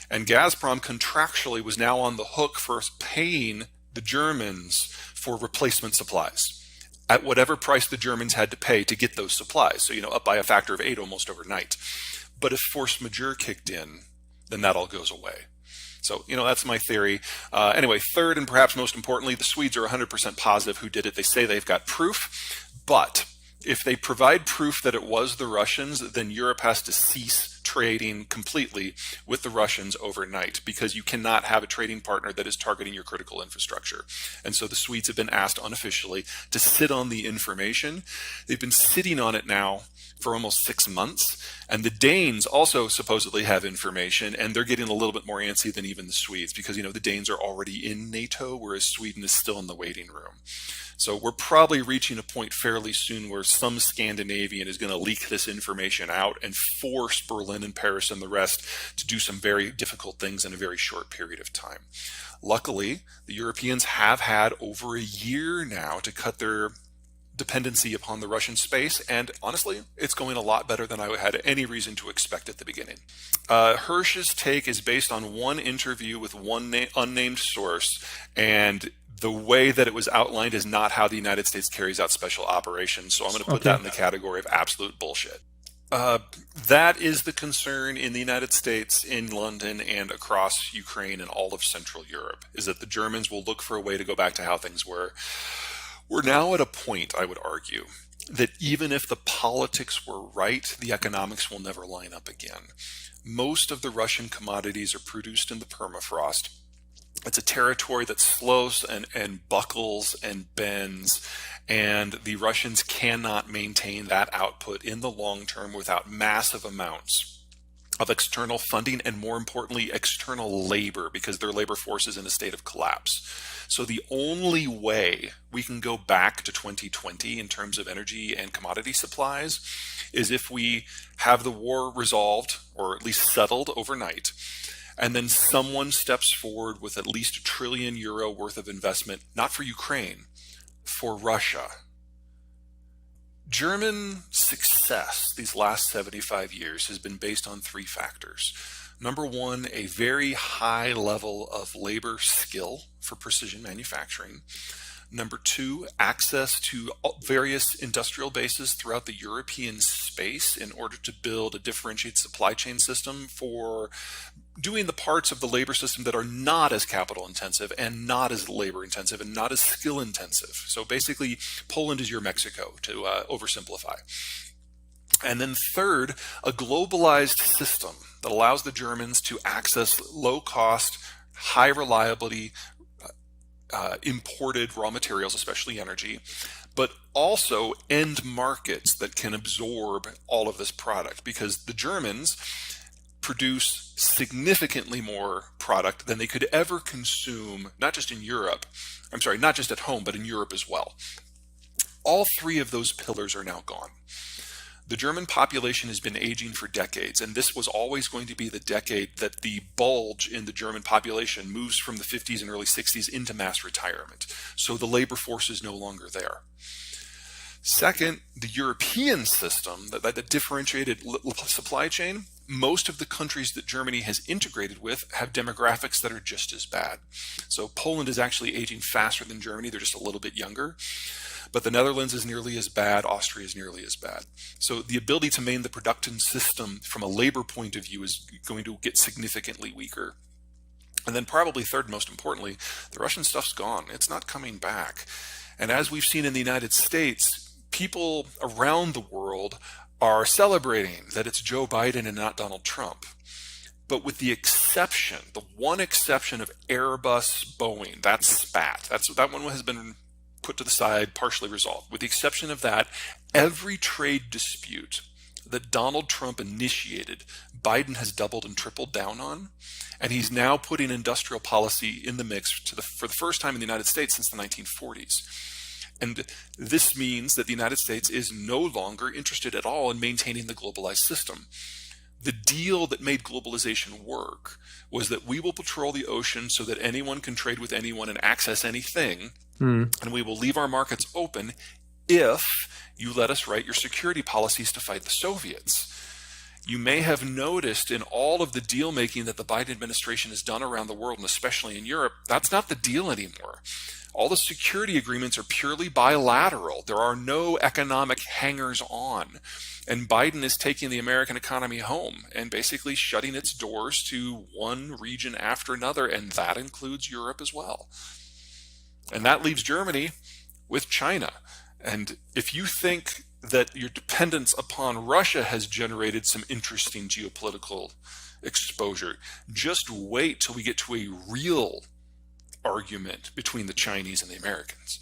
And Gazprom contractually was now on the hook for paying the Germans for replacement supplies at whatever price the Germans had to pay to get those supplies. So, up by a factor of 8 almost overnight. But if force majeure kicked in, then that all goes away. So, that's my theory. Anyway, third and perhaps most importantly, the Swedes are 100% positive who did it. They say they've got proof, but if they provide proof that it was the Russians, then Europe has to cease trading completely with the Russians overnight, because you cannot have a trading partner that is targeting your critical infrastructure. And so the Swedes have been asked unofficially to sit on the information. They've been sitting on it now for almost 6 months. And the Danes also supposedly have information, and they're getting a little bit more antsy than even the Swedes, because, the Danes are already in NATO, whereas Sweden is still in the waiting room. So we're probably reaching a point fairly soon where some Scandinavian is going to leak this information out and force Berlin and Paris and the rest to do some very difficult things in a very short period of time. Luckily, the Europeans have had over a year now to cut their dependency upon the Russian space, and honestly, it's going a lot better than I had any reason to expect at the beginning. Hirsch's take is based on one interview with one unnamed source, and the way that it was outlined is not how the United States carries out special operations, so I'm going to put that in the category of absolute bullshit. That is the concern in the United States, in London, and across Ukraine and all of Central Europe, is that the Germans will look for a way to go back to how things were. We're now at a point, I would argue, that even if the politics were right, the economics will never line up again. Most of the Russian commodities are produced in the permafrost. It's a territory that slows and buckles and bends, and the Russians cannot maintain that output in the long term without massive amounts of external funding and, more importantly, external labor, because their labor force is in a state of collapse. So the only way we can go back to 2020 in terms of energy and commodity supplies is if we have the war resolved, or at least settled overnight, and then someone steps forward with at least €1 trillion worth of investment, not for Ukraine, for Russia. German success these last 75 years has been based on 3 factors. Number one, a very high level of labor skill for precision manufacturing. Number two, access to various industrial bases throughout the European space in order to build a differentiated supply chain system for doing the parts of the labor system that are not as capital intensive and not as labor intensive and not as skill intensive. So basically, Poland is your Mexico, to oversimplify. And then third, a globalized system that allows the Germans to access low-cost, high-reliability imported raw materials, especially energy, but also end markets that can absorb all of this product, because the Germans produce significantly more product than they could ever consume, not just in Europe, not just at home, but in Europe as well. All 3 of those pillars are now gone. The German population has been aging for decades, and this was always going to be the decade that the bulge in the German population moves from the 50s and early 60s into mass retirement. So the labor force is no longer there. Second, the European system, that differentiated supply chain, most of the countries that Germany has integrated with have demographics that are just as bad. So Poland is actually aging faster than Germany. They're just a little bit younger. But the Netherlands is nearly as bad. Austria is nearly as bad. So the ability to maintain the production system from a labor point of view is going to get significantly weaker. And then probably third, most importantly, the Russian stuff's gone. It's not coming back. And as we've seen in the United States, people around the world are celebrating that it's Joe Biden and not Donald Trump. But with the exception, the one exception of Airbus, Boeing, that's spat. That one has been put to the side, partially resolved. With the exception of that, every trade dispute that Donald Trump initiated, Biden has doubled and tripled down on, and he's now putting industrial policy in the mix for the first time in the United States since the 1940s. And this means that the United States is no longer interested at all in maintaining the globalized system. The deal that made globalization work was that we will patrol the ocean so that anyone can trade with anyone and access anything, and we will leave our markets open if you let us write your security policies to fight the Soviets. You may have noticed in all of the deal making that the Biden administration has done around the world, and especially in Europe, that's not the deal anymore. All the security agreements are purely bilateral. There are no economic hangers on. And Biden is taking the American economy home and basically shutting its doors to one region after another, and that includes Europe as well. And that leaves Germany with China. And if you think that your dependence upon Russia has generated some interesting geopolitical exposure, just wait till we get to a real argument between the Chinese and the Americans.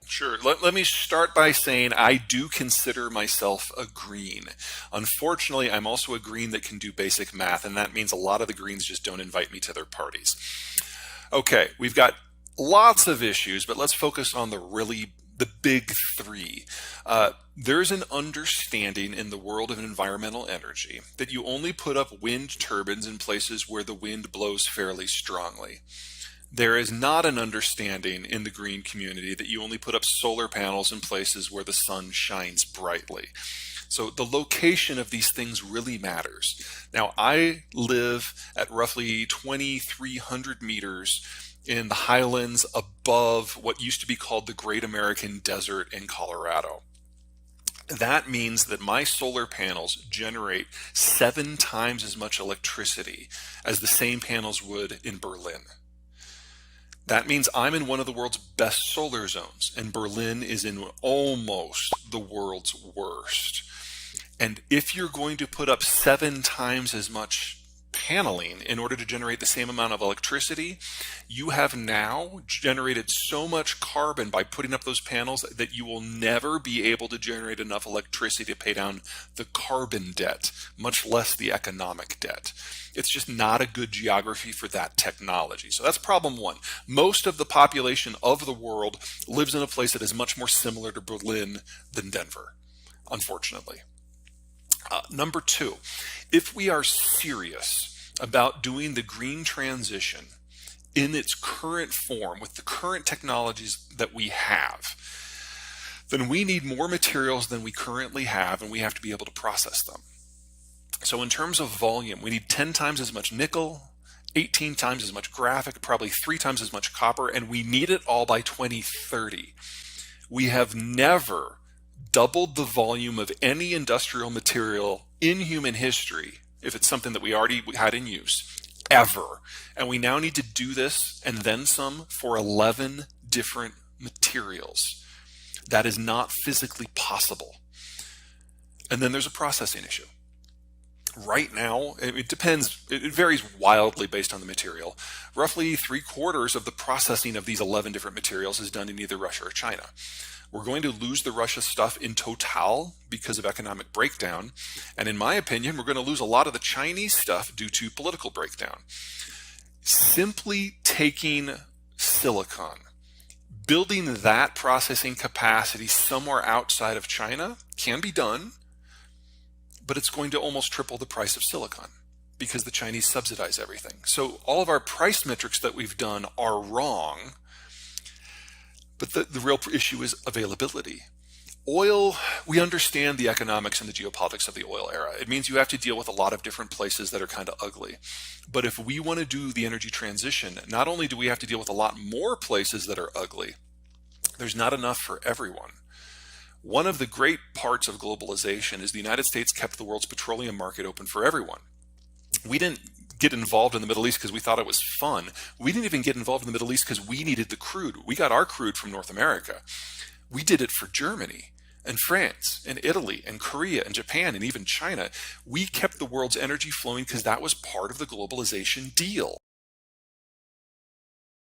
Sure. Let me start by saying I do consider myself a green. Unfortunately, I'm also a green that can do basic math, and that means a lot of the greens just don't invite me to their parties. Okay, we've got lots of issues, but let's focus on the big three. There's an understanding in the world of environmental energy that you only put up wind turbines in places where the wind blows fairly strongly. There is not an understanding in the green community that you only put up solar panels in places where the sun shines brightly. So the location of these things really matters. Now, I live at roughly 2,300 meters in the highlands above what used to be called the Great American Desert in Colorado. That means that my solar panels generate 7 times as much electricity as the same panels would in Berlin. That means I'm in one of the world's best solar zones, and Berlin is in almost the world's worst. And if you're going to put up 7 times as much paneling in order to generate the same amount of electricity, you have now generated so much carbon by putting up those panels that you will never be able to generate enough electricity to pay down the carbon debt, much less the economic debt. It's just not a good geography for that technology. So that's problem one. Most of the population of the world lives in a place that is much more similar to Berlin than Denver, unfortunately. Number two, if we are serious about doing the green transition in its current form with the current technologies that we have, then we need more materials than we currently have, and we have to be able to process them. So in terms of volume, we need 10 times as much nickel, 18 times as much graphite, probably 3 times as much copper, and we need it all by 2030. We have never doubled the volume of any industrial material in human history, if it's something that we already had in use, ever. And we now need to do this and then some for 11 different materials. That is not physically possible. And then there's a processing issue. Right now, it depends, it varies wildly based on the material. Roughly 3/4 of the processing of these 11 different materials is done in either Russia or China. We're going to lose the Russia stuff in total because of economic breakdown. And in my opinion, we're going to lose a lot of the Chinese stuff due to political breakdown. Simply taking silicon, building that processing capacity somewhere outside of China can be done, but it's going to almost triple the price of silicon because the Chinese subsidize everything. So all of our price metrics that we've done are wrong. But the real issue is availability. Oil, we understand the economics and the geopolitics of the oil era. It means you have to deal with a lot of different places that are kind of ugly. But if we want to do the energy transition, not only do we have to deal with a lot more places that are ugly, there's not enough for everyone. One of the great parts of globalization is the United States kept the world's petroleum market open for everyone. We didn't get involved in the Middle East because we thought it was fun. We didn't even get involved in the Middle East because we needed the crude. We got our crude from North America. We did it for Germany and France and Italy and Korea and Japan and even China. We kept the world's energy flowing because that was part of the globalization deal.